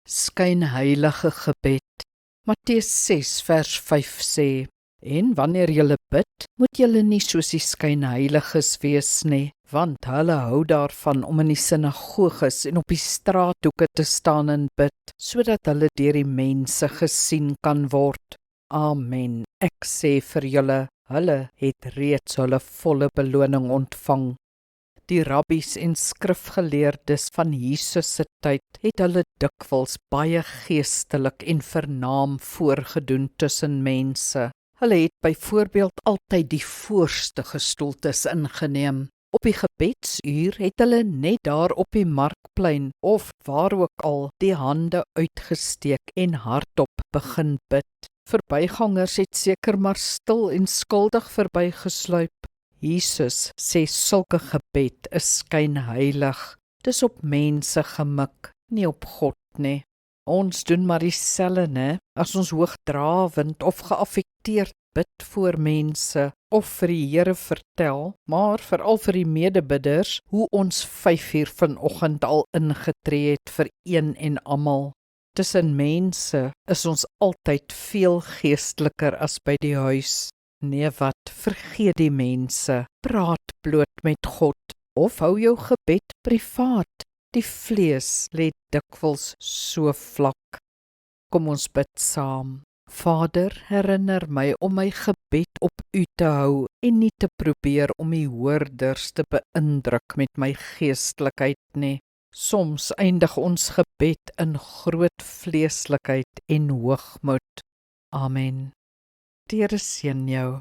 Skynheilige gebed. Matteus 6 vers 5 sê, en wanneer julle bid, moet julle nie soos die skynheiliges wees nie, want hulle hou daarvan om in die sinagoges en op die straathoeke te staan en bid, sodat hulle deur die mense gesien kan word. Amen. Ek sê vir julle, hulle het reeds hulle volle beloning ontvang. Die rabbies en skrifgeleerdes van Jesus se tyd het hulle dikwels baie geestelik en vernaam voorgedoen tussen mense. Hulle het byvoorbeeld altyd die voorste gestoeltes ingeneem. Op die gebedsuur het hulle net daar op die markplein of waar ook al die hande uitgesteek en hardop begin bid. Verbygangers het seker maar stil en skuldig verbygesluip. Jesus sê sulke gebed is skynheilig. Dis op mense gemik, nie op God nie. Ons doen maar dieselfde, né? As ons hoogdrawend of geaffekteerd bid voor mense of vir die Here vertel, maar veral vir die medebidders, hoe ons 5:00 vanoggend al ingetree het vir een en almal. Tussen mense is ons altyd veel geesteliker as by die huis. Nee wat, vergeet die mense, praat bloot met God, of hou jou gebed privaat. Die vlees lê dikwels so vlak. Kom ons bid saam. Vader, herinner my om my gebed op U te hou en nie te probeer om die hoorders te beïndruk met my geestelikheid nie. Soms eindig ons gebed in groot vleeslikheid en hoogmoed. Amen. Die Here seën jou.